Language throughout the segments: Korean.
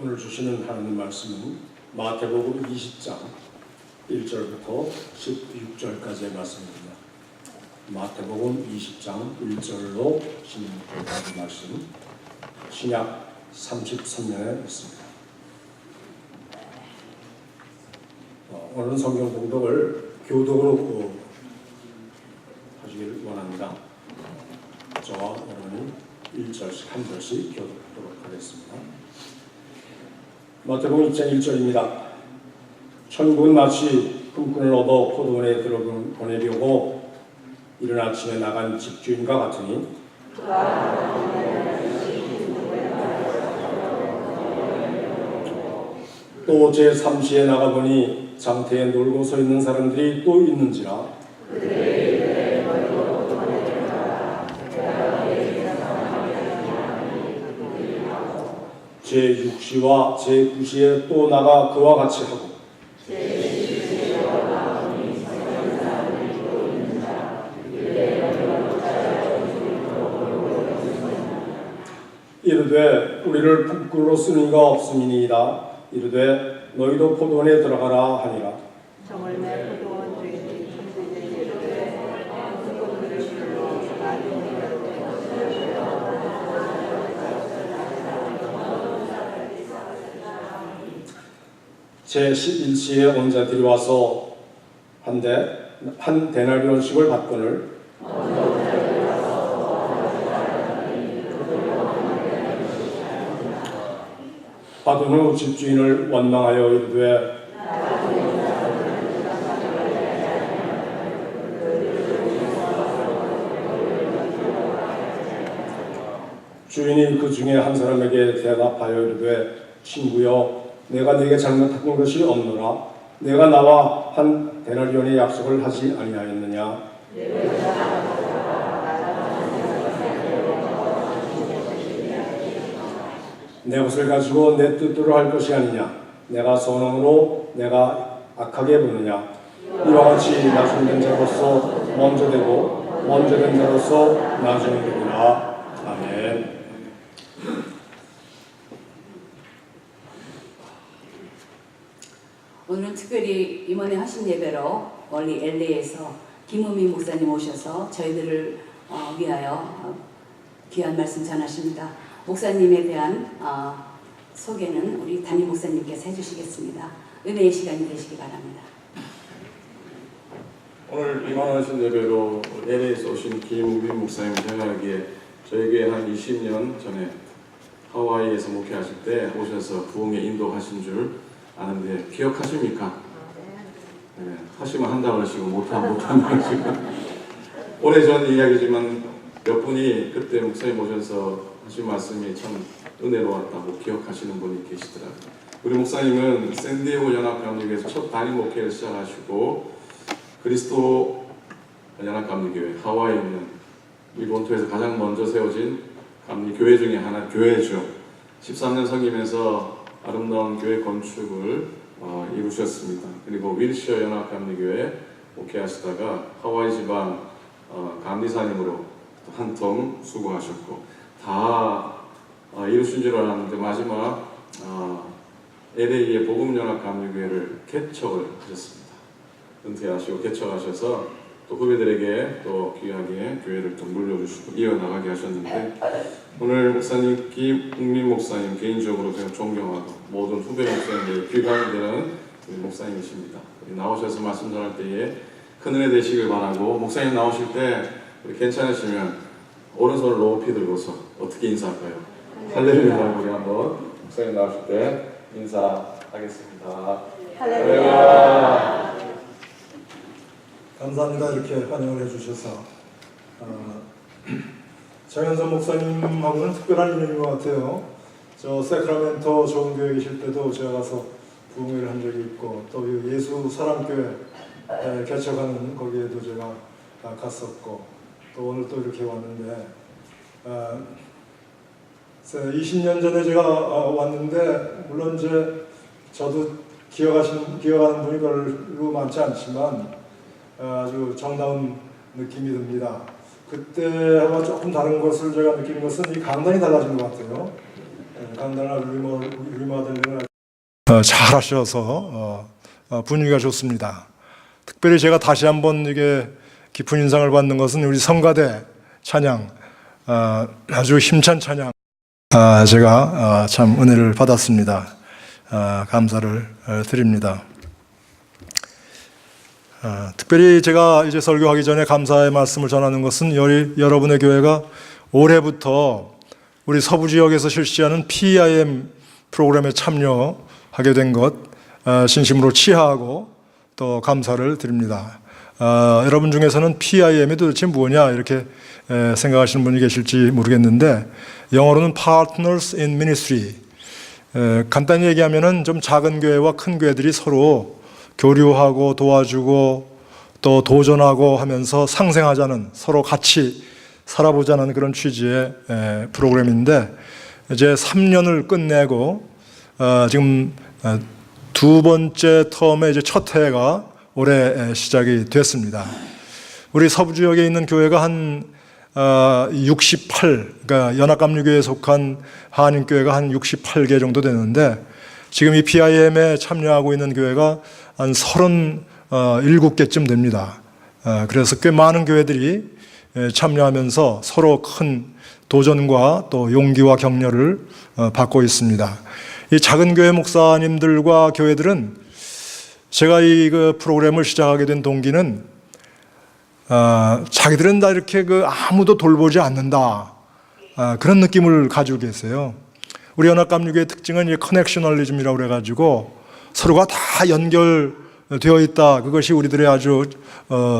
오늘 주시는 하나님 말씀은 마태복음 20장 1절부터 16절까지의 말씀입니다. 마태복음 20장 1절로 16절까지 말씀, 신약 33년에 있습니다. 오늘 성경 봉독을 교독으로 하시길 원합니다. 저와 여러분이 1절씩 한 절씩 교독하도록 하겠습니다. 마태복음 2장 1절입니다. 천국은 마치 품꾼을 얻어 포도원에 들어보내려고 이른 아침에 나간 집주인과 같으니 또 제3시에 나가보니 장터에 놀고 서 있는 사람들이 또 있는지라 제6시와 제9시에 또 나가 그와 같이 하고 이르되 우리를 품꾼으로 쓰는 이가 없음이니이다. 이르되 너희도 포도원에 들어가라 하니라. 정월매 포도원 주인이 천부에게 이르되 품꾼들을 줄로 제11시에 온 자들이 와서 한 데나리온씩을 받거늘 받은 후 집주인을 원망하여 이르되 주인이 그 중에 한 사람에게 대답하여 이르되 친구여 내가 네게 잘못한 것이 없노라. 내가 나와 한 데나리온의 약속을 하지 아니하였느냐. 내 것을 가지고 내 뜻대로 할 것이 아니냐. 내가 선함으로 내가 악하게 보느냐. 이와 같이 나중된 자로서 먼저 되고 먼저 된 자로서 나중에 되리라. 아멘. 오늘은 특별히 이번에 하신 예배로 멀리 LA에서 김우민 목사님 오셔서 저희들을 위하여 귀한 말씀 전하십니다. 목사님에 대한 소개는 우리 담임 목사님께서 해주시겠습니다. 은혜의 시간이 되시기 바랍니다. 오늘 임원하신 예배로 LA에서 오신 김우민 목사님 전하기에 저에게 한 20년 전에 하와이에서 목회하실 때 오셔서 부흥에 인도하신 줄 아는데 기억하십니까? 네, 하시면 한다고 하시고 못하면 하시고 오래전 이야기지만 몇 분이 그때 목사님 오셔서 하신 말씀이 참 은혜로웠다고 기억하시는 분이 계시더라고요. 우리 목사님은 샌디에고 연합감리교회에서 첫 단임 목회를 시작하시고 그리스도 연합감리교회 하와이에 있는 이 본토에서 가장 먼저 세워진 감리교회 중에 하나 교회죠. 13년 섬기면서 아름다운 교회 건축을 이루셨습니다. 그리고 윌시어 연합감리교회 목회하시다가 하와이 지방 감리사님으로 한 통 수고하셨고 다 이루신 줄 알았는데 마지막 LA의 복음연합감리교회를 개척을 하셨습니다. 은퇴하시고 개척하셔서 또 후배들에게 또 귀하게 교회를 또 물려주시고 이어나가게 하셨는데 오늘 목사님 김웅민 목사님 개인적으로 제가 존경하고 모든 후배 목사님들 귀감이 되는 우리 목사님이십니다. 우리 나오셔서 말씀 전할 때에 큰 은혜 되시길 바라고 목사님 나오실 때 우리 괜찮으시면 오른손을 높이 들고서 어떻게 인사할까요? 할렐루야. 우리 한번 목사님 나오실 때 인사하겠습니다. 할렐루야. 감사합니다. 이렇게 환영을 해주셔서 장현선 목사님하고는 특별한 인연인 것 같아요. 저 세크라멘토 좋은 교회 계실 때도 제가 가서 부흥회를 한 적이 있고 또 예수 사람교회 개척하는 거기에도 제가 갔었고 또 오늘 또 이렇게 왔는데 20년 전에 제가 왔는데 물론 이제 저도 기억하는 분이 별로 많지 않지만 아주 정다운 느낌이 듭니다. 그때와 조금 다른 것을 제가 느끼는 것은 이 강단이 달라진 것 같아요. 간단한 리모델링을 잘 하셔서 분위기가 좋습니다. 특별히 제가 다시 한번 이게 깊은 인상을 받는 것은 우리 성가대 찬양, 아주 힘찬 찬양, 제가 참 은혜를 받았습니다. 감사를 드립니다. 특별히 제가 이제 설교하기 전에 감사의 말씀을 전하는 것은 여러분의 교회가 올해부터 우리 서부 지역에서 실시하는 PIM 프로그램에 참여하게 된 것 진심으로 치하하고 또 감사를 드립니다. 여러분 중에서는 PIM이 도대체 뭐냐 이렇게 생각하시는 분이 계실지 모르겠는데 영어로는 Partners in Ministry. 간단히 얘기하면은 좀 작은 교회와 큰 교회들이 서로 교류하고 도와주고 또 도전하고 하면서 상생하자는, 서로 같이 살아보자는 그런 취지의 프로그램인데 이제 3년을 끝내고 지금 두 번째 텀의 이제 첫 해가 올해 시작이 됐습니다. 우리 서부 지역에 있는 교회가 한 68, 그러니까 연합감리교회에 속한 한인교회가 한 68개 정도 되는데 지금 이 PIM에 참여하고 있는 교회가 한 37개쯤 됩니다. 그래서 꽤 많은 교회들이 참여하면서 서로 큰 도전과 또 용기와 격려를 받고 있습니다. 이 작은 교회 목사님들과 교회들은 제가 이 프로그램을 시작하게 된 동기는 자기들은 다 이렇게 아무도 돌보지 않는다, 그런 느낌을 가지고 계세요. 우리 연합감리교의 특징은 이 커넥셔널리즘이라고 그래가지고 서로가 다 연결되어 있다. 그것이 우리들의 아주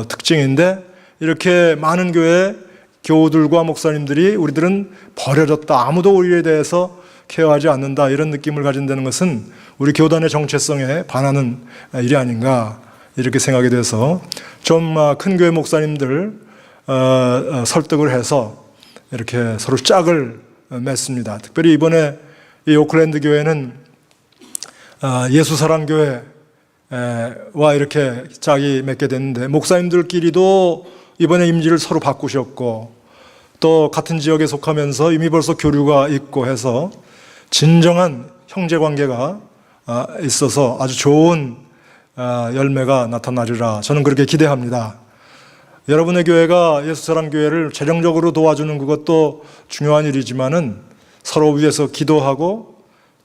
특징인데 이렇게 많은 교회 교우들과 목사님들이 우리들은 버려졌다, 아무도 우리에 대해서 케어하지 않는다, 이런 느낌을 가진다는 것은 우리 교단의 정체성에 반하는 일이 아닌가 이렇게 생각이 돼서 좀 큰 교회 목사님들 설득을 해서 이렇게 서로 짝을 맺습니다. 특별히 이번에 이 오클랜드 교회는 예수사랑교회와 이렇게 짝이 맺게 됐는데 목사님들끼리도 이번에 임지를 서로 바꾸셨고 또 같은 지역에 속하면서 이미 벌써 교류가 있고 해서 진정한 형제관계가 있어서 아주 좋은 열매가 나타나리라 저는 그렇게 기대합니다. 여러분의 교회가 예수사랑교회를 재정적으로 도와주는 그것도 중요한 일이지만은 서로 위해서 기도하고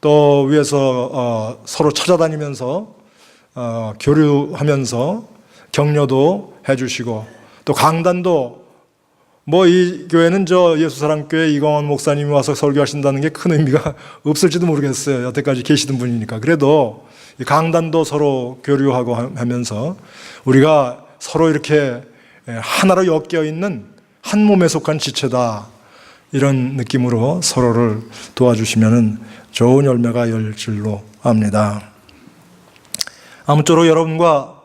또 위해서 서로 찾아다니면서 교류하면서 격려도 해주시고 또 강단도 이 교회는 예수사랑교회 이광원 목사님이 와서 설교하신다는 게 큰 의미가 없을지도 모르겠어요. 여태까지 계시던 분이니까. 그래도 강단도 서로 교류하고 하면서 우리가 서로 이렇게 하나로 엮여 있는 한 몸에 속한 지체다, 이런 느낌으로 서로를 도와주시면 좋은 열매가 열 줄로 압니다. 아무쪼록 여러분과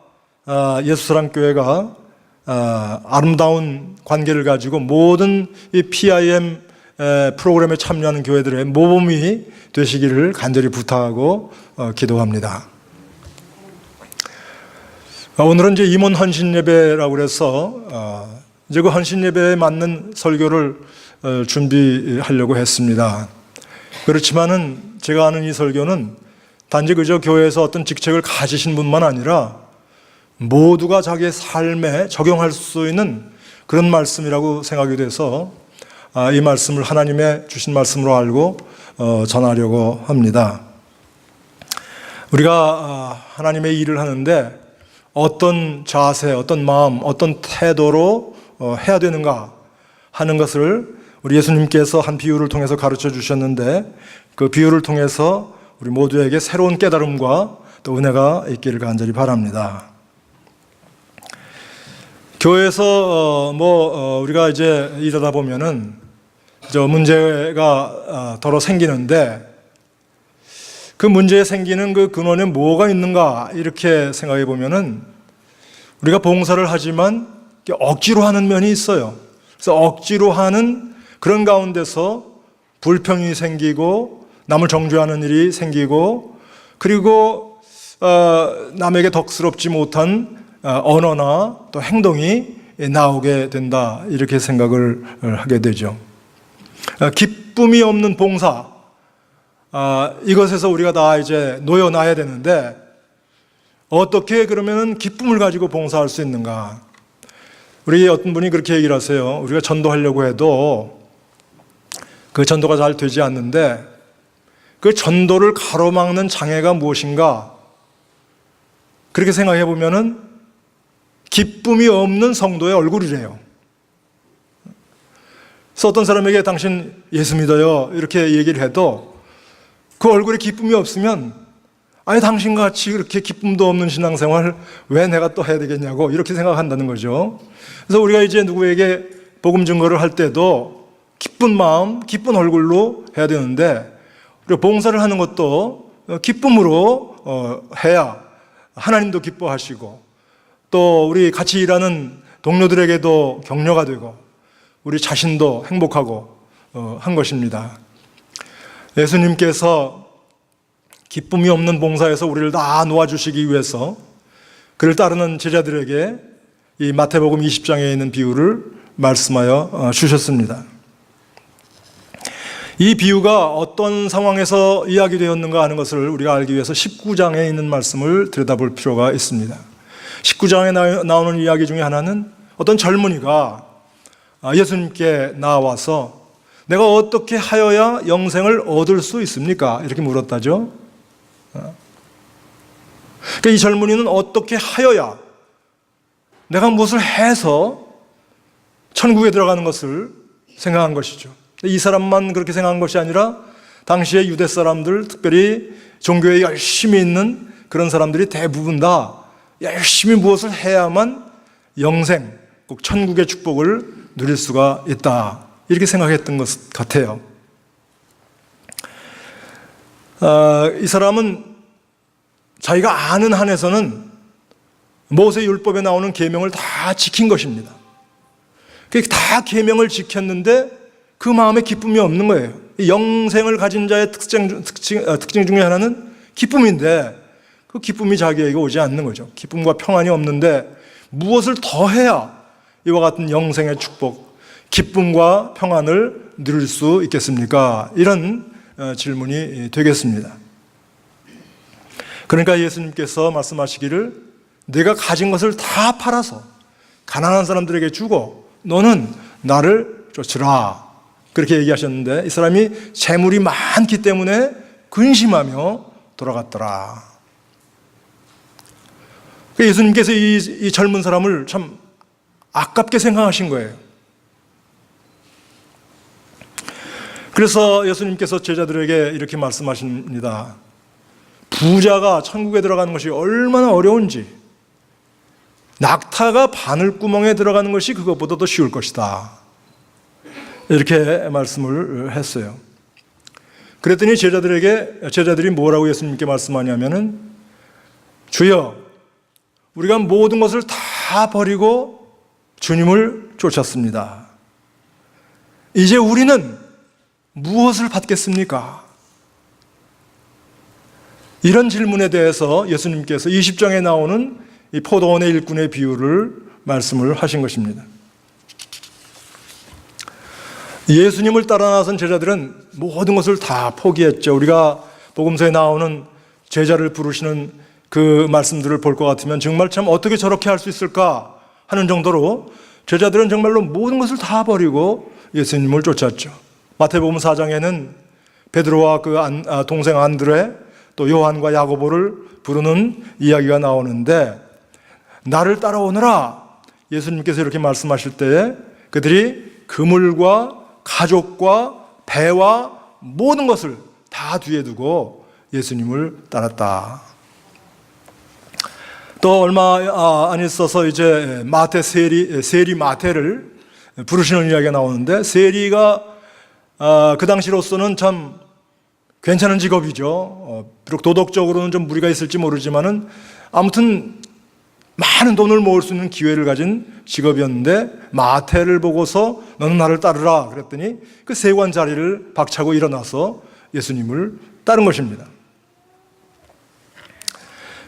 예수사랑교회가 아름다운 관계를 가지고 모든 이 PIM 프로그램에 참여하는 교회들의 모범이 되시기를 간절히 부탁하고 기도합니다. 오늘은 이제 임원 헌신 예배라고 해서 이제 그 헌신 예배에 맞는 설교를 준비하려고 했습니다. 그렇지만은 제가 하는 이 설교는 단지 그저 교회에서 어떤 직책을 가지신 분만 아니라 모두가 자기의 삶에 적용할 수 있는 그런 말씀이라고 생각이 돼서 이 말씀을 하나님의 주신 말씀으로 알고 전하려고 합니다. 우리가 하나님의 일을 하는데 어떤 자세, 어떤 마음, 어떤 태도로 해야 되는가 하는 것을 우리 예수님께서 한 비유를 통해서 가르쳐 주셨는데 그 비유를 통해서 우리 모두에게 새로운 깨달음과 또 은혜가 있기를 간절히 바랍니다. 교회에서 우리가 이제 일하다 보면은 문제가 더러 생기는데 그 문제에 생기는 그 근원에 뭐가 있는가 이렇게 생각해 보면은 우리가 봉사를 하지만 억지로 하는 면이 있어요. 그래서 억지로 하는 그런 가운데서 불평이 생기고 남을 정죄하는 일이 생기고 그리고 남에게 덕스럽지 못한 언어나 또 행동이 나오게 된다 이렇게 생각을 하게 되죠. 기쁨이 없는 봉사, 이것에서 우리가 다 이제 놓여놔야 되는데 어떻게 그러면 기쁨을 가지고 봉사할 수 있는가? 우리 어떤 분이 그렇게 얘기를 하세요. 우리가 전도하려고 해도 그 전도가 잘 되지 않는데 그 전도를 가로막는 장애가 무엇인가? 그렇게 생각해 보면은 기쁨이 없는 성도의 얼굴이래요. 그래서 어떤 사람에게 당신 예수 믿어요 이렇게 얘기를 해도 그 얼굴에 기쁨이 없으면 아니 당신같이 그렇게 기쁨도 없는 신앙생활 왜 내가 또 해야 되겠냐고 이렇게 생각한다는 거죠. 그래서 우리가 이제 누구에게 복음 증거를 할 때도 기쁜 마음, 기쁜 얼굴로 해야 되는데 그리고 봉사를 하는 것도 기쁨으로 해야 하나님도 기뻐하시고 또 우리 같이 일하는 동료들에게도 격려가 되고 우리 자신도 행복하고 한 것입니다. 예수님께서 기쁨이 없는 봉사에서 우리를 다 놓아주시기 위해서 그를 따르는 제자들에게 이 마태복음 20장에 있는 비유를 말씀하여 주셨습니다. 이 비유가 어떤 상황에서 이야기되었는가 하는 것을 우리가 알기 위해서 19장에 있는 말씀을 들여다볼 필요가 있습니다. 19장에 나오는 이야기 중에 하나는 어떤 젊은이가 예수님께 나와서 내가 어떻게 하여야 영생을 얻을 수 있습니까? 이렇게 물었다죠. 그러니까 이 젊은이는 어떻게 하여야 내가 무엇을 해서 천국에 들어가는 것을 생각한 것이죠. 이 사람만 그렇게 생각한 것이 아니라 당시의 유대 사람들, 특별히 종교에 열심히 있는 그런 사람들이 대부분 다 열심히 무엇을 해야만 영생, 꼭 천국의 축복을 누릴 수가 있다. 이렇게 생각했던 것 같아요. 이 사람은 자기가 아는 한에서는 모세 율법에 나오는 계명을 다 지킨 것입니다. 다 계명을 지켰는데 그 마음에 기쁨이 없는 거예요. 영생을 가진 자의 특징 중에 하나는 기쁨인데 그 기쁨이 자기에게 오지 않는 거죠. 기쁨과 평안이 없는데 무엇을 더 해야 이와 같은 영생의 축복, 기쁨과 평안을 누릴 수 있겠습니까? 이런 질문이 되겠습니다. 그러니까 예수님께서 말씀하시기를 내가 가진 것을 다 팔아서 가난한 사람들에게 주고 너는 나를 쫓으라. 그렇게 얘기하셨는데 이 사람이 재물이 많기 때문에 근심하며 돌아갔더라. 예수님께서 이 젊은 사람을 참 아깝게 생각하신 거예요. 그래서 예수님께서 제자들에게 이렇게 말씀하십니다. 부자가 천국에 들어가는 것이 얼마나 어려운지 낙타가 바늘구멍에 들어가는 것이 그것보다 더 쉬울 것이다. 이렇게 말씀을 했어요. 그랬더니 제자들이 뭐라고 예수님께 말씀하냐면은 주여 우리가 모든 것을 다 버리고 주님을 쫓았습니다. 이제 우리는 무엇을 받겠습니까? 이런 질문에 대해서 예수님께서 20장에 나오는 이 포도원의 일꾼의 비유를 말씀을 하신 것입니다. 예수님을 따라 나선 제자들은 모든 것을 다 포기했죠. 우리가 복음서에 나오는 제자를 부르시는 그 말씀들을 볼 것 같으면 정말 참 어떻게 저렇게 할 수 있을까 하는 정도로 제자들은 정말로 모든 것을 다 버리고 예수님을 쫓았죠. 마태복음 4장에는 베드로와 그 동생 안드레 또 요한과 야고보를 부르는 이야기가 나오는데 나를 따라오너라 예수님께서 이렇게 말씀하실 때에 그들이 그물과 가족과 배와 모든 것을 다 뒤에 두고 예수님을 따랐다. 또 얼마 안 있어서 이제 마태 세리 마태를 부르시는 이야기가 나오는데 세리가 그 당시로서는 참 괜찮은 직업이죠. 비록 도덕적으로는 좀 무리가 있을지 모르지만은 아무튼 많은 돈을 모을 수 있는 기회를 가진 직업이었는데 마태를 보고서 너는 나를 따르라 그랬더니 그 세관 자리를 박차고 일어나서 예수님을 따른 것입니다.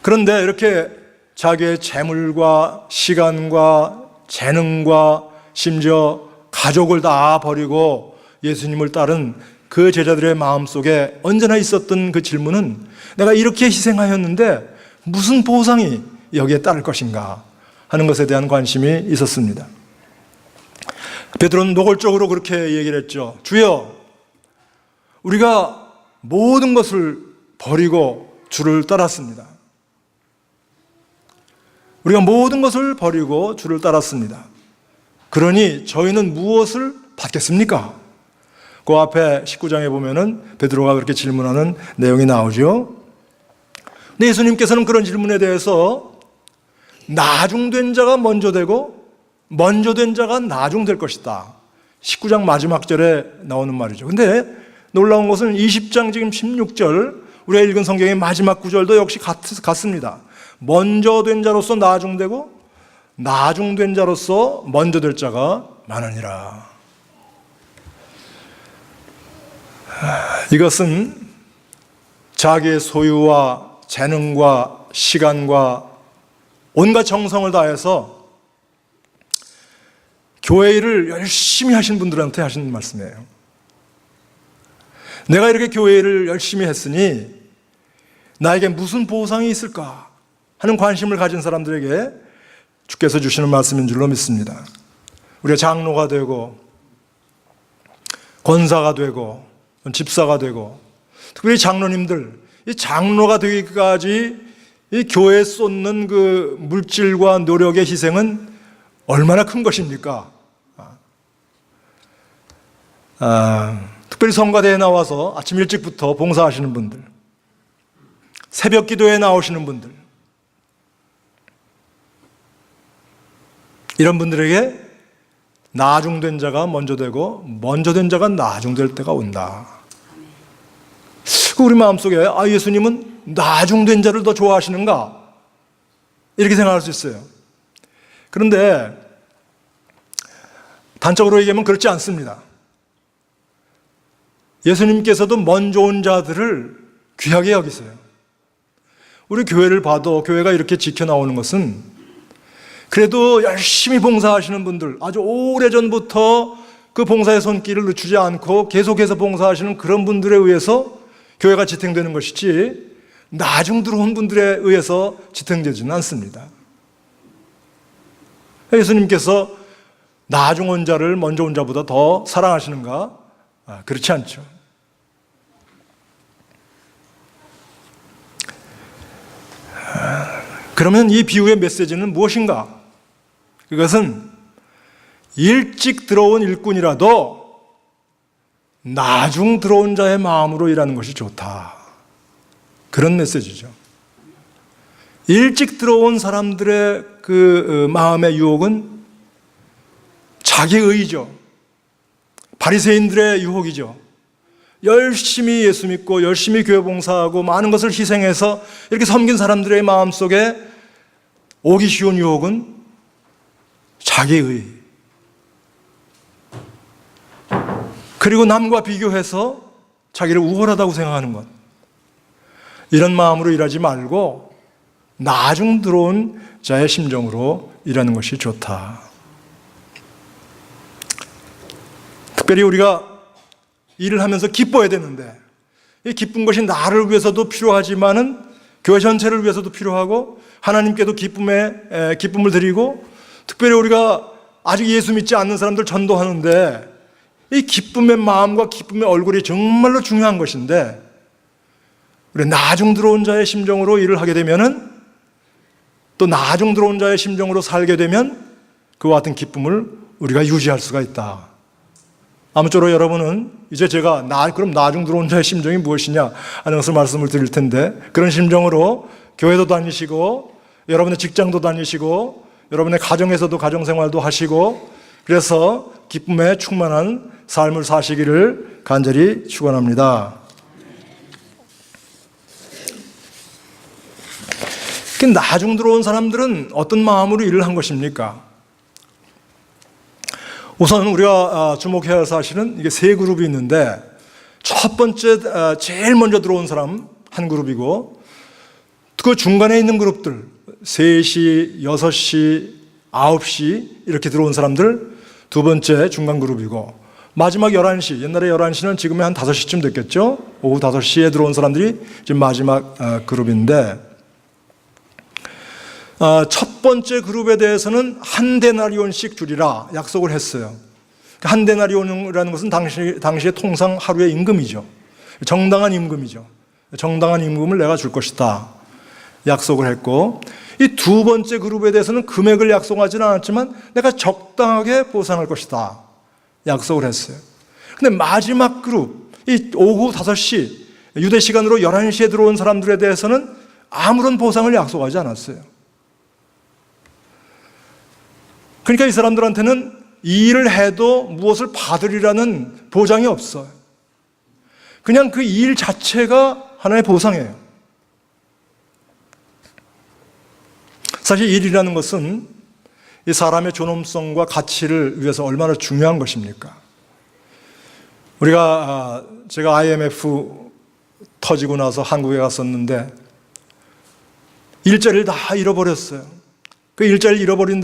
그런데 이렇게 자기의 재물과 시간과 재능과 심지어 가족을 다 버리고 예수님을 따른 그 제자들의 마음속에 언제나 있었던 그 질문은 내가 이렇게 희생하였는데 무슨 보상이 여기에 따를 것인가 하는 것에 대한 관심이 있었습니다. 베드로는 노골적으로 그렇게 얘기를 했죠. 주여, 우리가 모든 것을 버리고 주를 따랐습니다. 우리가 모든 것을 버리고 주를 따랐습니다. 그러니 저희는 무엇을 받겠습니까? 그 앞에 19장에 보면은 베드로가 그렇게 질문하는 내용이 나오죠. 근데 예수님께서는 그런 질문에 대해서 나중된 자가 먼저 되고 먼저 된 자가 나중될 것이다. 19장 마지막 절에 나오는 말이죠. 근데 놀라운 것은 20장 지금 16절 우리가 읽은 성경의 마지막 구절도 역시 같습니다. 먼저 된 자로서 나중되고 나중된 자로서 먼저 될 자가 많으니라. 이것은 자기의 소유와 재능과 시간과 온갖 정성을 다해서 교회 일을 열심히 하신 분들한테 하시는 말씀이에요. 내가 이렇게 교회 일을 열심히 했으니 나에게 무슨 보상이 있을까 하는 관심을 가진 사람들에게 주께서 주시는 말씀인 줄로 믿습니다. 우리가 장로가 되고 권사가 되고 집사가 되고 특별히 장로님들, 이 장로가 되기까지 이 교회에 쏟는 그 물질과 노력의 희생은 얼마나 큰 것입니까? 특별히 성가대에 나와서 아침 일찍부터 봉사하시는 분들, 새벽 기도에 나오시는 분들, 이런 분들에게 나중된 자가 먼저 되고 먼저 된 자가 나중될 때가 온다. 우리 마음속에 예수님은 나중된 자를 더 좋아하시는가? 이렇게 생각할 수 있어요. 그런데 단적으로 얘기하면 그렇지 않습니다. 예수님께서도 먼저 온 자들을 귀하게 여기세요. 우리 교회를 봐도 교회가 이렇게 지켜나오는 것은 그래도 열심히 봉사하시는 분들, 아주 오래전부터 그 봉사의 손길을 늦추지 않고 계속해서 봉사하시는 그런 분들에 의해서 교회가 지탱되는 것이지 나중 들어온 분들에 의해서 지탱되지는 않습니다. 예수님께서 나중 온 자를 먼저 온 자보다 더 사랑하시는가? 그렇지 않죠. 그러면 이 비유의 메시지는 무엇인가? 그것은 일찍 들어온 일꾼이라도 나중 들어온 자의 마음으로 일하는 것이 좋다. 그런 메시지죠. 일찍 들어온 사람들의 그 마음의 유혹은 자기의죠. 바리새인들의 유혹이죠. 열심히 예수 믿고 열심히 교회 봉사하고 많은 것을 희생해서 이렇게 섬긴 사람들의 마음속에 오기 쉬운 유혹은 자기의, 그리고 남과 비교해서 자기를 우월하다고 생각하는 것. 이런 마음으로 일하지 말고 나중 들어온 자의 심정으로 일하는 것이 좋다. 특별히 우리가 일을 하면서 기뻐야 되는데 이 기쁜 것이 나를 위해서도 필요하지만은 교회 전체를 위해서도 필요하고 하나님께도 기쁨을 드리고 특별히 우리가 아직 예수 믿지 않는 사람들 전도하는데 이 기쁨의 마음과 기쁨의 얼굴이 정말로 중요한 것인데 우리 나중 들어온 자의 심정으로 일을 하게 되면은 또 나중 들어온 자의 심정으로 살게 되면 그와 같은 기쁨을 우리가 유지할 수가 있다. 아무쪼록 여러분은 이제 제가 그럼 나중 들어온 자의 심정이 무엇이냐 하는 것을 말씀을 드릴 텐데 그런 심정으로 교회도 다니시고 여러분의 직장도 다니시고 여러분의 가정에서도 가정생활도 하시고 그래서 기쁨에 충만한 삶을 사시기를 간절히 축원합니다. 나중 들어온 사람들은 어떤 마음으로 일을 한 것입니까? 우선 우리가 주목해야 할 사실은 이게 세 그룹이 있는데 첫 번째 제일 먼저 들어온 사람 한 그룹이고 그 중간에 있는 그룹들 3시, 6시, 9시 이렇게 들어온 사람들 두 번째 중간 그룹이고 마지막 11시, 옛날에 11시는 지금의 한 5시쯤 됐겠죠? 오후 5시에 들어온 사람들이 지금 마지막 그룹인데, 첫 번째 그룹에 대해서는 한 데나리온씩 주리라 약속을 했어요. 한 데나리온이라는 것은 당시에 통상 하루의 임금이죠. 정당한 임금이죠. 정당한 임금을 내가 줄 것이다 약속을 했고, 이 두 번째 그룹에 대해서는 금액을 약속하지는 않았지만 내가 적당하게 보상할 것이다 약속을 했어요. 근데 마지막 그룹, 이 오후 5시, 유대 시간으로 11시에 들어온 사람들에 대해서는 아무런 보상을 약속하지 않았어요. 그러니까 이 사람들한테는 이 일을 해도 무엇을 받으리라는 보장이 없어요. 그냥 그 일 자체가 하나의 보상이에요. 사실 일이라는 것은 이 사람의 존엄성과 가치를 위해서 얼마나 중요한 것입니까? 제가 IMF 터지고 나서 한국에 갔었는데 일자리를 다 잃어버렸어요. 그 일자리를 잃어버린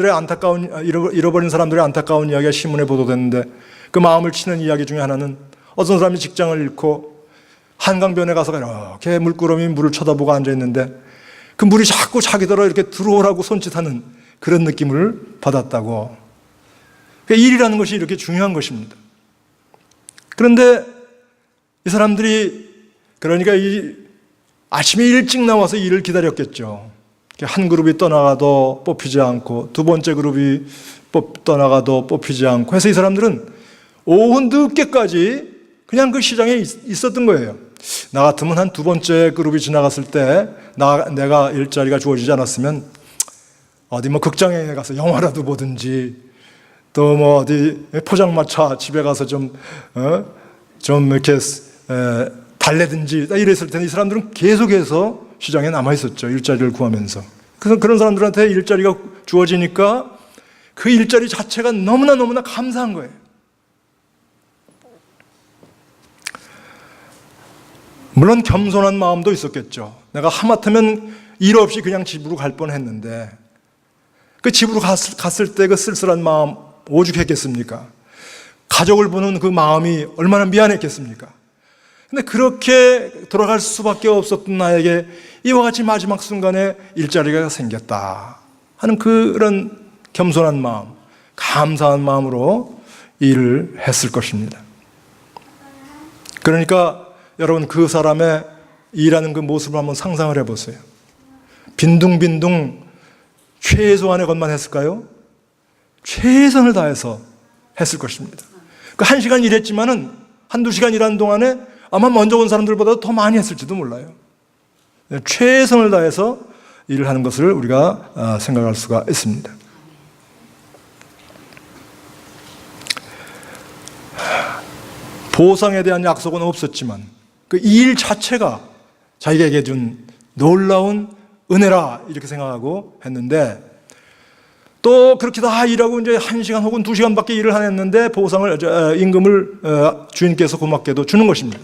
사람들의 안타까운 이야기가 신문에 보도됐는데, 그 마음을 치는 이야기 중에 하나는 어떤 사람이 직장을 잃고 한강변에 가서 이렇게 물구름이 물을 쳐다보고 앉아있는데 그 물이 자꾸 자기더러 이렇게 들어오라고 손짓하는 그런 느낌을 받았다고. 그러니까 일이라는 것이 이렇게 중요한 것입니다. 그런데 이 사람들이 그러니까 아침에 일찍 나와서 일을 기다렸겠죠. 한 그룹이 떠나가도 뽑히지 않고 두 번째 그룹이 떠나가도 뽑히지 않고 해서 이 사람들은 오후 늦게까지 그냥 그 시장에 있었던 거예요. 나 같으면 한 두 번째 그룹이 지나갔을 때 내가 일자리가 주어지지 않았으면 어디 극장에 가서 영화라도 보든지 또 어디 포장마차 집에 가서 좀 이렇게 달래든지 이랬을 텐데, 이 사람들은 계속해서 시장에 남아 있었죠. 일자리를 구하면서. 그래서 그런 사람들한테 일자리가 주어지니까 그 일자리 자체가 너무나 감사한 거예요. 물론 겸손한 마음도 있었겠죠. 내가 하마터면 일 없이 그냥 집으로 갈 뻔했는데 그 집으로 갔을 때 그 쓸쓸한 마음 오죽했겠습니까? 가족을 보는 그 마음이 얼마나 미안했겠습니까? 근데 그렇게 돌아갈 수밖에 없었던 나에게 이와 같이 마지막 순간에 일자리가 생겼다 하는 그런 겸손한 마음, 감사한 마음으로 일을 했을 것입니다. 그러니까 여러분, 그 사람의 일하는 그 모습을 한번 상상을 해보세요. 빈둥빈둥 최소한의 것만 했을까요? 최선을 다해서 했을 것입니다. 그 1시간 일했지만은 한두 시간 일하는 동안에 아마 먼저 온 사람들보다 더 많이 했을지도 몰라요. 최선을 다해서 일을 하는 것을 우리가 생각할 수가 있습니다. 보상에 대한 약속은 없었지만 그 일 자체가 자기에게 준 놀라운 은혜라 이렇게 생각하고 했는데, 또 그렇게 다 일하고 이제 1시간 혹은 2시간밖에 일을 안 했는데 임금을 주인께서 고맙게도 주는 것입니다.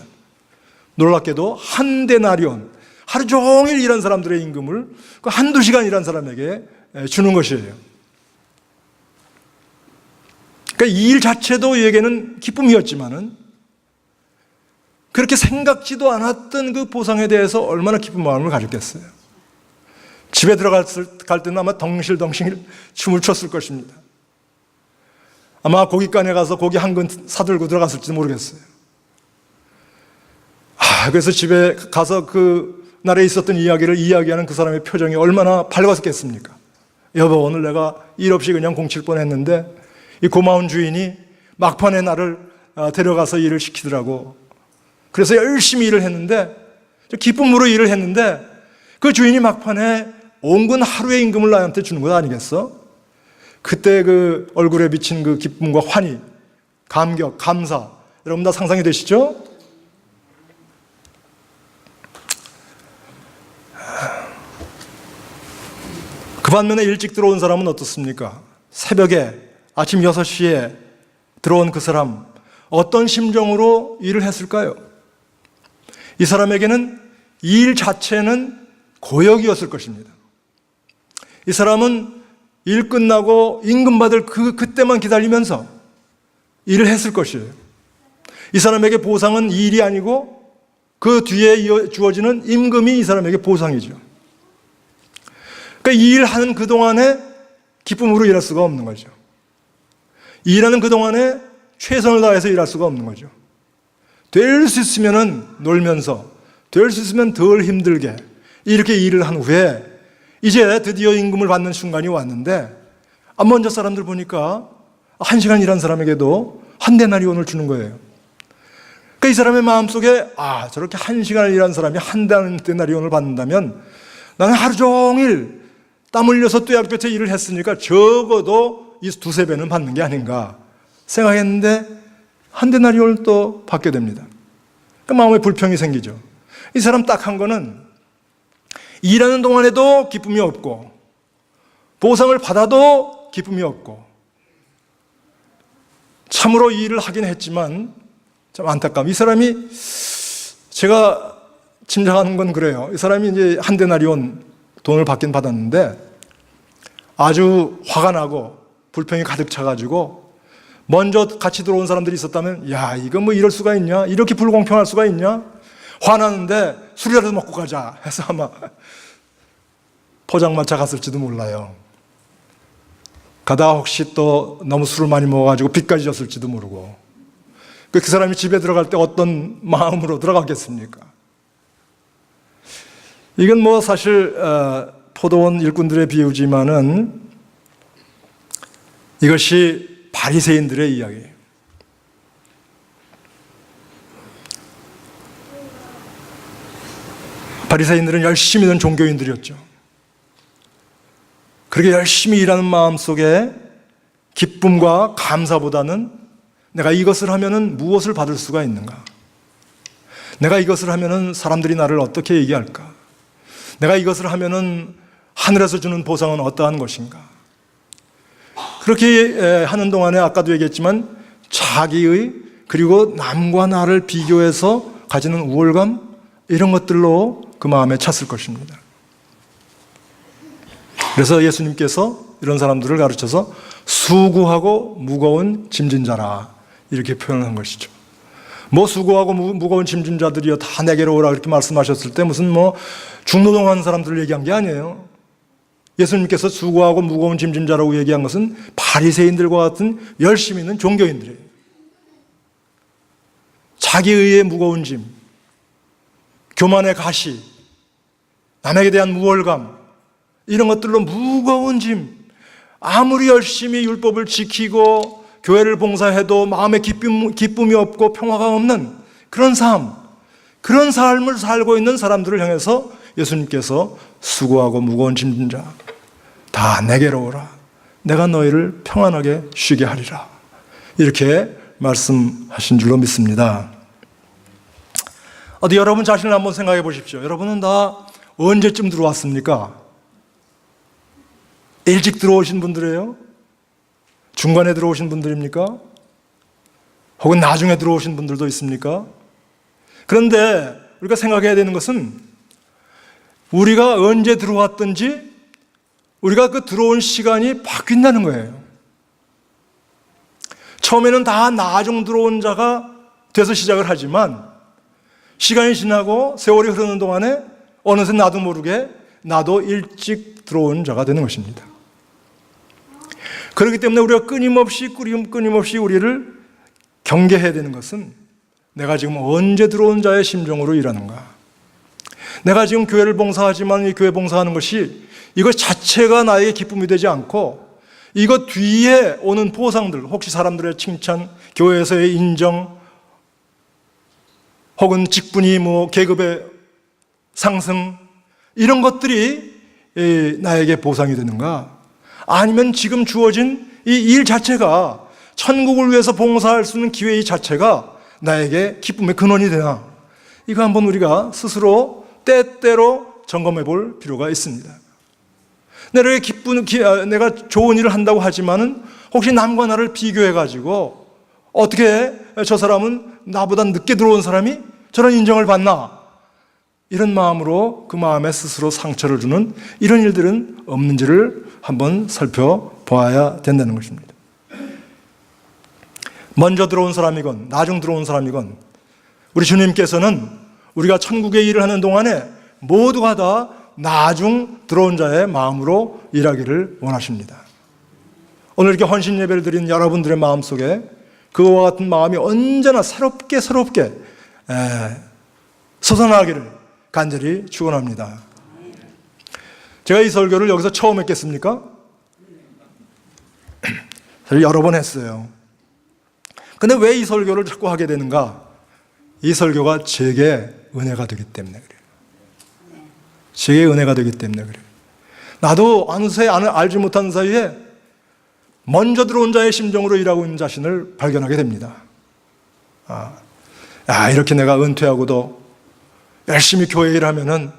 놀랍게도 한 데나리온, 하루 종일 일한 사람들의 임금을 그 한두 시간 일한 사람에게 주는 것이에요. 그러니까 이 일 자체도 이에게는 기쁨이었지만은 그렇게 생각지도 않았던 그 보상에 대해서 얼마나 기쁜 마음을 가졌겠어요. 집에 들어갈 때는 아마 덩실덩실 춤을 췄을 것입니다. 아마 고깃간에 가서 고기 한 근 사들고 들어갔을지도 모르겠어요. 그래서 집에 가서 그 날에 있었던 이야기를 이야기하는 그 사람의 표정이 얼마나 밝았겠습니까? 여보, 오늘 내가 일 없이 그냥 공칠 뻔했는데 이 고마운 주인이 막판에 나를 데려가서 일을 시키더라고. 그래서 열심히 일을 했는데, 기쁨으로 일을 했는데 그 주인이 막판에 온근 하루의 임금을 나한테 주는 것 아니겠어? 그때 그 얼굴에 비친 그 기쁨과 환희, 감격, 감사, 여러분 다 상상이 되시죠? 그 반면에 일찍 들어온 사람은 어떻습니까? 새벽에 아침 6시에 들어온 그 사람, 어떤 심정으로 일을 했을까요? 이 사람에게는 이 일 자체는 고역이었을 것입니다. 이 사람은 일 끝나고 임금 받을 그때만 기다리면서 일을 했을 것이에요. 이 사람에게 보상은 일이 아니고 그 뒤에 주어지는 임금이 이 사람에게 보상이죠. 그러니까 이 일하는 그동안에 기쁨으로 일할 수가 없는 거죠. 일하는 그동안에 최선을 다해서 일할 수가 없는 거죠. 될 수 있으면 놀면서, 될 수 있으면 덜 힘들게 이렇게 일을 한 후에 이제 드디어 임금을 받는 순간이 왔는데, 먼저 사람들 보니까 1시간 일한 사람에게도 한 데나리온을 주는 거예요. 그러니까 이 사람의 마음속에 저렇게 1시간을 일한 사람이 한 데나리온을 받는다면 나는 하루 종일 땀 흘려서 뙤약볕에 일을 했으니까 적어도 이 두세 배는 받는 게 아닌가 생각했는데 한 데나리온을 또 받게 됩니다. 그러니까 마음에 불평이 생기죠. 이 사람 딱 한 거는 일하는 동안에도 기쁨이 없고 보상을 받아도 기쁨이 없고, 참으로 이 일을 하긴 했지만 참 안타까움. 이 사람이, 제가 짐작하는 건 그래요. 이 사람이 이제 한 데나리온 돈을 받긴 받았는데 아주 화가 나고 불평이 가득 차가지고 먼저 같이 들어온 사람들이 있었다면, 야, 이거 뭐 이럴 수가 있냐? 이렇게 불공평할 수가 있냐? 화나는데 술이라도 먹고 가자 해서 아마 포장마차 갔을지도 몰라요. 가다 혹시 또 너무 술을 많이 먹어가지고 빚까지 졌을지도 모르고. 그 사람이 집에 들어갈 때 어떤 마음으로 들어가겠습니까? 이건 뭐 사실 포도원 일꾼들의 비유지만은 이것이 바리새인들의 이야기예요. 바리새인들은 열심히 있는 종교인들이었죠. 그렇게 열심히 일하는 마음 속에 기쁨과 감사보다는 내가 이것을 하면은 무엇을 받을 수가 있는가? 내가 이것을 하면은 사람들이 나를 어떻게 얘기할까? 내가 이것을 하면은 하늘에서 주는 보상은 어떠한 것인가? 그렇게 하는 동안에 아까도 얘기했지만 자기의, 그리고 남과 나를 비교해서 가지는 우월감, 이런 것들로 그 마음에 찼을 것입니다. 그래서 예수님께서 이런 사람들을 가르쳐서 수고하고 무거운 짐진 자라 이렇게 표현한 것이죠. 뭐 수고하고 무거운 짐진 자들이여 다 내게로 오라 이렇게 말씀하셨을 때 무슨 뭐 중노동하는 사람들을 얘기한 게 아니에요. 예수님께서 수고하고 무거운 짐진 자라고 얘기한 것은 바리새인들과 같은 열심히 있는 종교인들이에요. 자기의의 무거운 짐, 교만의 가시, 남에게 대한 우월감, 이런 것들로 무거운 짐, 아무리 열심히 율법을 지키고 교회를 봉사해도 마음에 기쁨이 없고 평화가 없는 그런 삶, 그런 삶을 살고 있는 사람들을 향해서 예수님께서 수고하고 무거운 짐진 자 다 내게로 오라, 내가 너희를 평안하게 쉬게 하리라, 이렇게 말씀하신 줄로 믿습니다. 어디 여러분 자신을 한번 생각해 보십시오. 여러분은 다 언제쯤 들어왔습니까? 일찍 들어오신 분들이에요? 중간에 들어오신 분들입니까? 혹은 나중에 들어오신 분들도 있습니까? 그런데 우리가 생각해야 되는 것은 우리가 언제 들어왔든지 우리가 그 들어온 시간이 바뀐다는 거예요. 처음에는 다 나중 들어온 자가 돼서 시작을 하지만 시간이 지나고 세월이 흐르는 동안에 어느새 나도 모르게 나도 일찍 들어온 자가 되는 것입니다. 그렇기 때문에 우리가 끊임없이 우리를 경계해야 되는 것은 내가 지금 언제 들어온 자의 심정으로 일하는가? 내가 지금 교회를 봉사하지만 이 교회 봉사하는 것이 이것 자체가 나에게 기쁨이 되지 않고 이것 뒤에 오는 보상들, 혹시 사람들의 칭찬, 교회에서의 인정, 혹은 직분이 계급의 상승, 이런 것들이 나에게 보상이 되는가? 아니면 지금 주어진 이 일 자체가, 천국을 위해서 봉사할 수 있는 기회 이 자체가 나에게 기쁨의 근원이 되나? 이거 한번 우리가 스스로 때때로 점검해 볼 필요가 있습니다. 내가 좋은 일을 한다고 하지만은 혹시 남과 나를 비교해 가지고 어떻게 저 사람은 나보다 늦게 들어온 사람이 저런 인정을 받나? 이런 마음으로 그 마음에 스스로 상처를 주는 이런 일들은 없는지를 한번 살펴보아야 된다는 것입니다. 먼저 들어온 사람이건 나중 들어온 사람이건 우리 주님께서는 우리가 천국의 일을 하는 동안에 모두가 다 나중 들어온 자의 마음으로 일하기를 원하십니다. 오늘 이렇게 헌신 예배를 드린 여러분들의 마음속에 그와 같은 마음이 언제나 새롭게 솟아나기를 간절히 축원합니다. 제가 이 설교를 여기서 처음 했겠습니까? 사실 여러 번 했어요. 근데 왜 이 설교를 자꾸 하게 되는가? 이 설교가 제게 은혜가 되기 때문에 그래요. 제게 은혜가 되기 때문에 그래요. 나도 어느새 알지 못한 사이에 먼저 들어온 자의 심정으로 일하고 있는 자신을 발견하게 됩니다. 이렇게 내가 은퇴하고도 열심히 교회 일하면은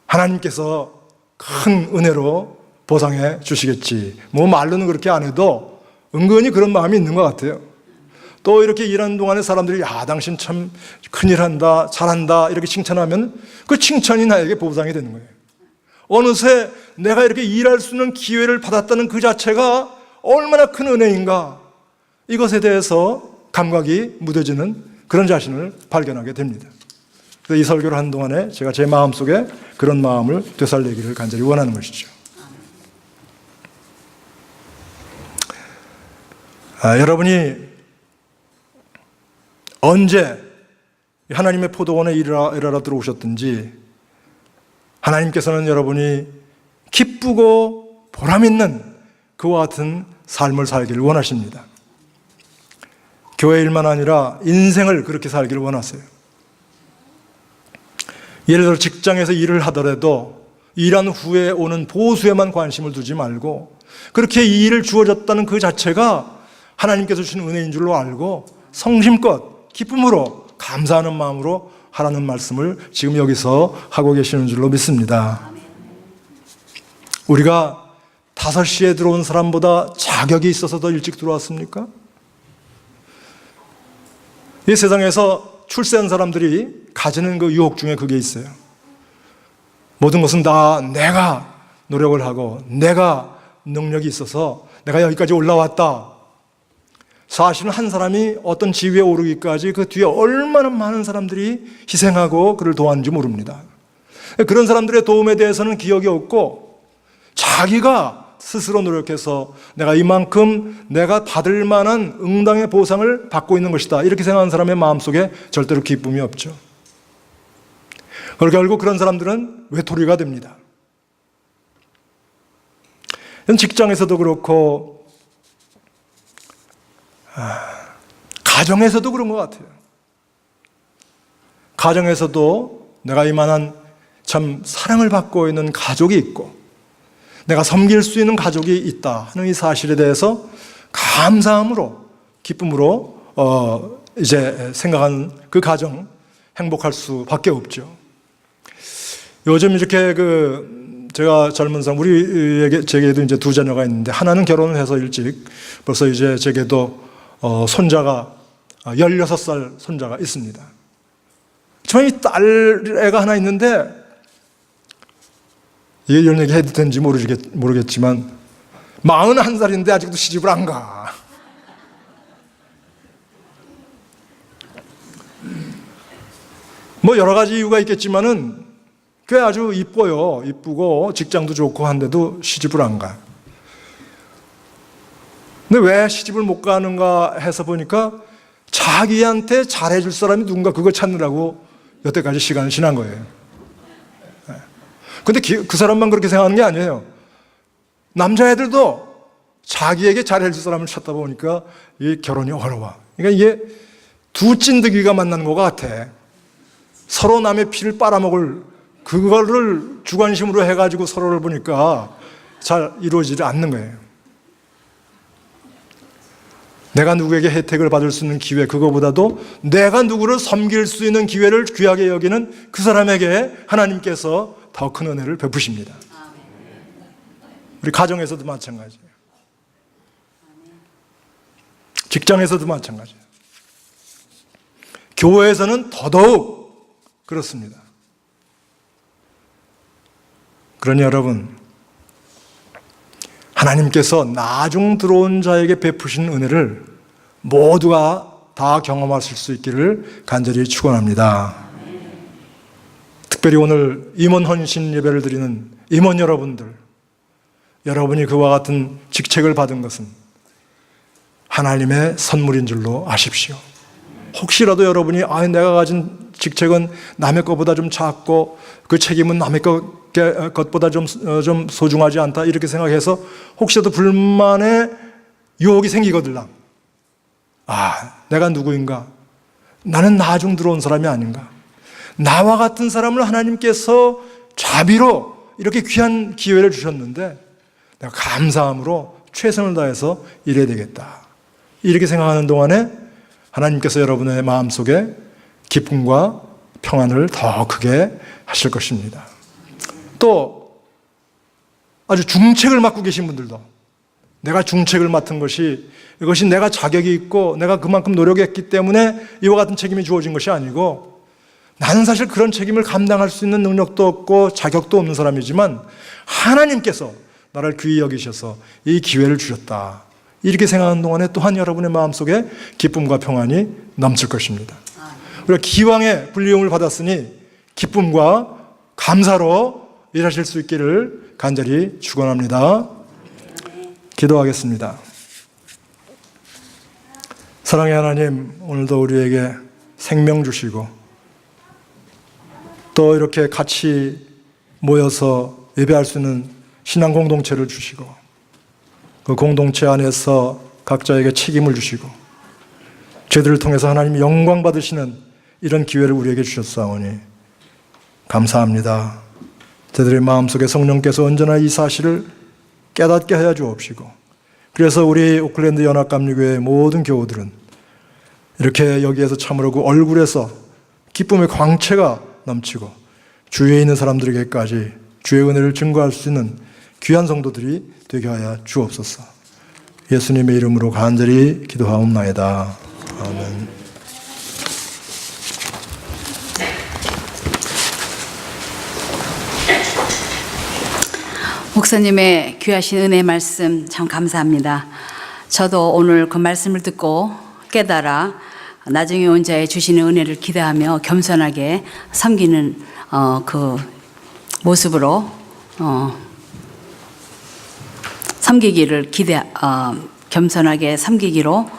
하나님께서 큰 은혜로 보상해 주시겠지. 뭐 말로는 그렇게 안 해도 은근히 그런 마음이 있는 것 같아요. 또 이렇게 일하는 동안에 사람들이 당신 참 큰일한다, 잘한다 이렇게 칭찬하면 그 칭찬이 나에게 보상이 되는 거예요. 어느새 내가 이렇게 일할 수 있는 기회를 받았다는 그 자체가 얼마나 큰 은혜인가, 이것에 대해서 감각이 무뎌지는 그런 자신을 발견하게 됩니다. 그래서 이 설교를 하는 동안에 제가 제 마음속에 그런 마음을 되살리기를 간절히 원하는 것이죠. 여러분이 언제 하나님의 포도원에 일하러 들어오셨든지 하나님께서는 여러분이 기쁘고 보람있는 그와 같은 삶을 살기를 원하십니다. 교회 일만 아니라 인생을 그렇게 살기를 원하세요. 예를 들어 직장에서 일을 하더라도 일한 후에 오는 보수에만 관심을 두지 말고 그렇게 이 일을 주어졌다는 그 자체가 하나님께서 주신 은혜인 줄로 알고 성심껏 기쁨으로 감사하는 마음으로 하라는 말씀을 지금 여기서 하고 계시는 줄로 믿습니다. 우리가 5시에 들어온 사람보다 자격이 있어서 더 일찍 들어왔습니까? 이 세상에서 출세한 사람들이 가지는 그 유혹 중에 그게 있어요. 모든 것은 다 내가 노력을 하고 내가 능력이 있어서 내가 여기까지 올라왔다. 사실은 한 사람이 어떤 지위에 오르기까지 그 뒤에 얼마나 많은 사람들이 희생하고 그를 도왔는지 모릅니다. 그런 사람들의 도움에 대해서는 기억이 없고 자기가 스스로 노력해서 내가 이만큼 내가 받을 만한 응당의 보상을 받고 있는 것이다, 이렇게 생각하는 사람의 마음속에 절대로 기쁨이 없죠. 그리고 결국 그런 사람들은 외톨이가 됩니다. 직장에서도 그렇고 가정에서도 그런 것 같아요. 가정에서도 내가 이만한 참 사랑을 받고 있는 가족이 있고 내가 섬길 수 있는 가족이 있다 하는 이 사실에 대해서 감사함으로 기쁨으로 이제 생각하는 그 가정 행복할 수밖에 없죠. 요즘 이렇게 제가 젊은 사람, 제게도 이제 2 자녀가 있는데 하나는 결혼을 해서 일찍 벌써 이제 제게도 손자가 16살 손자가 있습니다. 저희 딸 애가 하나 있는데 이게 이런 얘기 해도 되는지 모르겠지만 41살인데 아직도 시집을 안 가. 뭐 여러 가지 이유가 있겠지만은 꽤 아주 이뻐요. 이쁘고 직장도 좋고 한데도 시집을 안 가. 근데 왜 시집을 못 가는가 해서 보니까 자기한테 잘해줄 사람이 누군가 그걸 찾느라고 여태까지 시간을 지난 거예요. 근데 그 사람만 그렇게 생각하는 게 아니에요. 남자애들도 자기에게 잘해줄 사람을 찾다 보니까 이 결혼이 어려워. 그러니까 이게 2 찐득이가 만나는 것 같아. 서로 남의 피를 빨아먹을 그거를 주관심으로 해가지고 서로를 보니까 잘 이루어지지 않는 거예요. 내가 누구에게 혜택을 받을 수 있는 기회, 그거보다도 내가 누구를 섬길 수 있는 기회를 귀하게 여기는 그 사람에게 하나님께서 더 큰 은혜를 베푸십니다. 우리 가정에서도 마찬가지예요. 직장에서도 마찬가지예요. 교회에서는 더더욱 그렇습니다. 그러니 여러분, 하나님께서 나중 들어온 자에게 베푸신 은혜를 모두가 다 경험하실 수 있기를 간절히 축원합니다. 특별히 오늘 임원 헌신 예배를 드리는 임원 여러분들, 여러분이 그와 같은 직책을 받은 것은 하나님의 선물인 줄로 아십시오. 혹시라도 여러분이 내가 가진 직책은 남의 것보다 좀 작고 그 책임은 남의 것보다 좀 소중하지 않다 이렇게 생각해서 혹시라도 불만의 유혹이 생기거들랑 내가 누구인가? 나는 나중 들어온 사람이 아닌가? 나와 같은 사람을 하나님께서 자비로 이렇게 귀한 기회를 주셨는데 내가 감사함으로 최선을 다해서 일해야 되겠다. 이렇게 생각하는 동안에 하나님께서 여러분의 마음속에 기쁨과 평안을 더 크게 하실 것입니다. 또 아주 중책을 맡고 계신 분들도 내가 중책을 맡은 것이 이것이 내가 자격이 있고 내가 그만큼 노력했기 때문에 이와 같은 책임이 주어진 것이 아니고 나는 사실 그런 책임을 감당할 수 있는 능력도 없고 자격도 없는 사람이지만 하나님께서 나를 귀히 여기셔서 이 기회를 주셨다. 이렇게 생각하는 동안에 또한 여러분의 마음속에 기쁨과 평안이 넘칠 것입니다. 우리가 기왕에 불리움을 받았으니 기쁨과 감사로 일하실 수 있기를 간절히 축원합니다. 기도하겠습니다. 사랑의 하나님, 오늘도 우리에게 생명 주시고 또 이렇게 같이 모여서 예배할 수 있는 신앙 공동체를 주시고 그 공동체 안에서 각자에게 책임을 주시고 저희들을 통해서 하나님 영광 받으시는 이런 기회를 우리에게 주셨사오니 감사합니다. 저희들의 마음속에 성령께서 언제나 이 사실을 깨닫게 하여 주옵시고 그래서 우리 오클랜드 연합감리교회의 모든 교우들은 이렇게 여기에서 참으로 그 얼굴에서 기쁨의 광채가 넘치고 주위에 있는 사람들에게까지 주의 은혜를 증거할 수 있는 귀한 성도들이 되게 하여 주옵소서. 예수님의 이름으로 간절히 기도하옵나이다. 아멘. 목사님의 귀하신 은혜 말씀 참 감사합니다. 저도 오늘 그 말씀을 듣고 깨달아 나중에 온 자에 주시는 은혜를 기대하며 겸손하게 섬기는 그 모습으로 섬기기를 겸손하게 섬기기로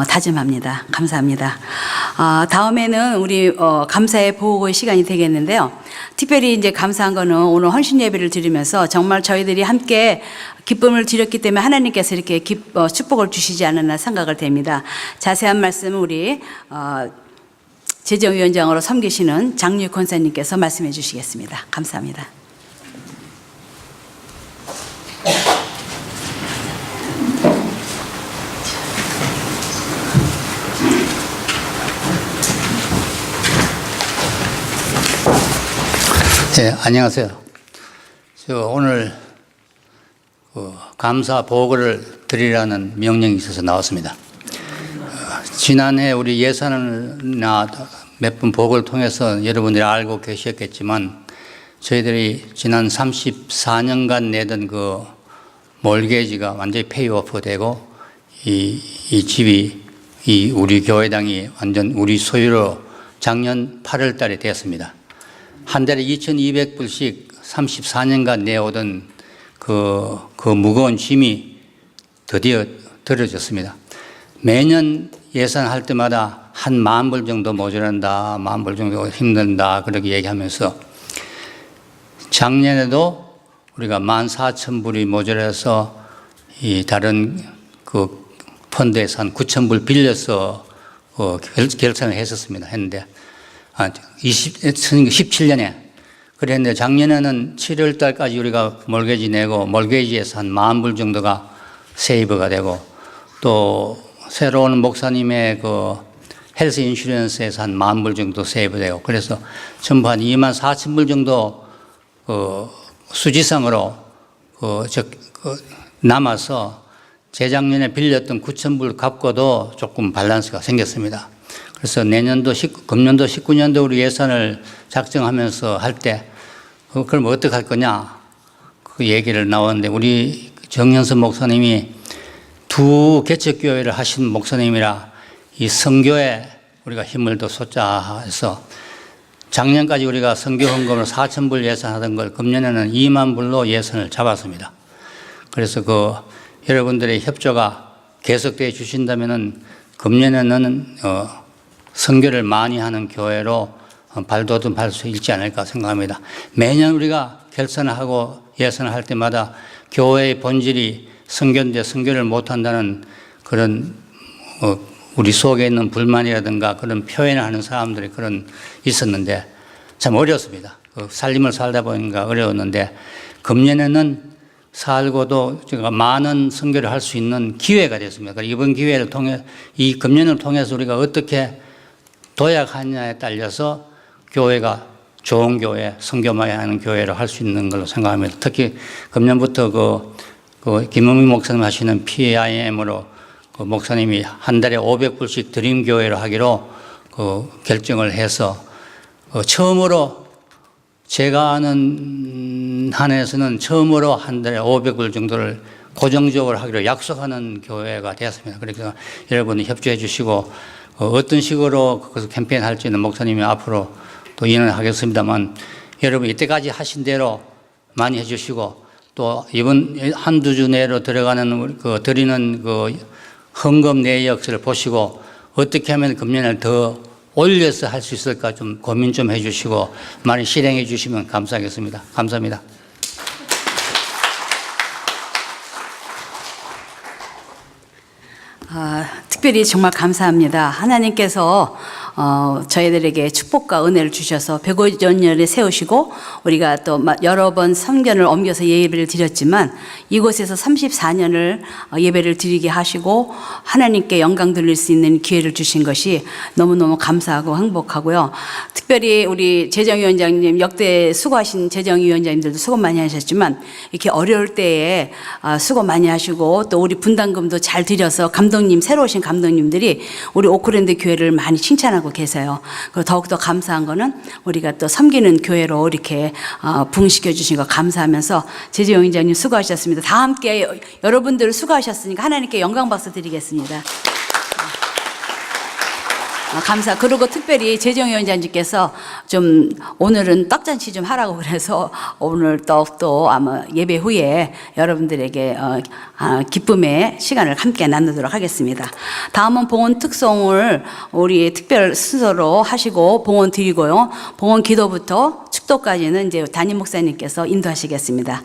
다짐합니다. 감사합니다. 다음에는 우리 감사의 보고의 시간이 되겠는데요. 특별히 이제 감사한 거는 오늘 헌신 예배를 드리면서 정말 저희들이 함께 기쁨을 드렸기 때문에 하나님께서 이렇게 축복을 주시지 않았나 생각을 됩니다. 자세한 말씀은 우리 재정위원장으로 섬기시는 장유 권사님께서 말씀해 주시겠습니다. 감사합니다. 네, 안녕하세요. 오늘 감사 보고를 드리라는 명령이 있어서 나왔습니다. 지난해 우리 예산이나 몇 번 보고를 통해서 여러분들이 알고 계셨겠지만 저희들이 지난 34년간 내던 그 몰게지가 완전히 페이오프 되고 이 집이 우리 교회당이 완전 우리 소유로 작년 8월 달에 되었습니다. 한 달에 2,200불씩 34년간 내오던 그 무거운 짐이 드디어 들어졌습니다. 매년 예산할 때마다 한 10,000불 정도 모자란다, 10,000불 정도 힘든다, 그렇게 얘기하면서 작년에도 우리가 14,000불이 모자라서 이 다른 그 펀드에서 한 9,000불 빌려서 결산을 했는데 17년에 그랬는데 작년에는 7월 달까지 우리가 몰게지 내고 몰게지에서 한 10,000불 정도가 세이브가 되고 또 새로 오는 목사님의 그 헬스 인슈런스에서 한 10,000불 정도 세이브되고 그래서 전부 한 24,000불 정도 수지상으로 남아서 재작년에 빌렸던 9,000불 갚고도 조금 밸런스가 생겼습니다. 그래서 금년도 19년도 우리 예산을 작정하면서 할 때 그럼 어떻게 할 거냐 그 얘기를 나왔는데 우리 정현선 목사님이 두 개척교회를 하신 목사님이라 이 선교에 우리가 힘을 더 쏟자 해서 작년까지 우리가 선교 헌금을 4,000불 예산하던 걸 금년에는 2만 불로 예산을 잡았습니다. 그래서 그 여러분들의 협조가 계속되어 주신다면은 금년에는 선교를 많이 하는 교회로 발돋움할 수 있지 않을까 생각합니다. 매년 우리가 결산을 하고 예산을 할 때마다 교회의 본질이 선교인데 선교를 못한다는 그런 우리 속에 있는 불만이라든가 그런 표현을 하는 사람들이 있었는데 참 어려웠습니다. 살림을 살다 보니까 어려웠는데 금년에는 살고도 제가 많은 선교를 할 수 있는 기회가 됐습니다. 이번 기회를 통해 이 금년을 통해서 우리가 어떻게 도약하느냐에 딸려서 교회가 좋은 교회, 선교만 하는 교회로 할 수 있는 걸로 생각합니다. 특히 금년부터 김은미 목사님 하시는 PIM으로 목사님이 한 달에 500불씩 드림교회로 하기로 결정을 해서 처음으로 제가 아는 한에서는 처음으로 한 달에 500불 정도를 고정적으로 하기로 약속하는 교회가 되었습니다. 그러니까 여러분이 협조해 주시고 어떤 식으로 그 캠페인 할지는 목사님이 앞으로 또 인원하겠습니다만 여러분 이때까지 하신 대로 많이 해주시고 또 이번 한두 주 내로 들어가는 드리는 헌금 내역을 보시고 어떻게 하면 금년을 더 올려서 할 수 있을까 좀 고민 좀 해주시고 많이 실행해 주시면 감사하겠습니다. 감사합니다. 특별히 정말 감사합니다. 하나님께서 저희들에게 축복과 은혜를 주셔서 150년을 세우시고 우리가 또 여러 번 선견을 옮겨서 예배를 드렸지만 이곳에서 34년을 예배를 드리게 하시고 하나님께 영광 돌릴 수 있는 기회를 주신 것이 너무너무 감사하고 행복하고요. 특별히 우리 재정위원장님 역대 수고하신 재정위원장님들도 수고 많이 하셨지만 이렇게 어려울 때에 수고 많이 하시고 또 우리 분담금도 잘 드려서 감독님 새로 오신 감독님들이 우리 오크랜드 교회를 많이 칭찬하고 계세요. 그리고 더욱더 감사한 거는 우리가 또 섬기는 교회로 이렇게 부흥시켜 주신 거 감사하면서 재재용 위원장님 수고하셨습니다. 다 함께 여러분들 수고하셨으니까 하나님께 영광 박수 드리겠습니다. 감사. 그리고 특별히 재정 위원장님께서 좀 오늘은 떡잔치 좀 하라고 그래서 오늘 떡도 아마 예배 후에 여러분들에게 기쁨의 시간을 함께 나누도록 하겠습니다. 다음은 봉헌 특송을 우리 특별 순서로 하시고 봉헌 드리고요. 봉헌 기도부터 축도까지는 이제 담임 목사님께서 인도하시겠습니다.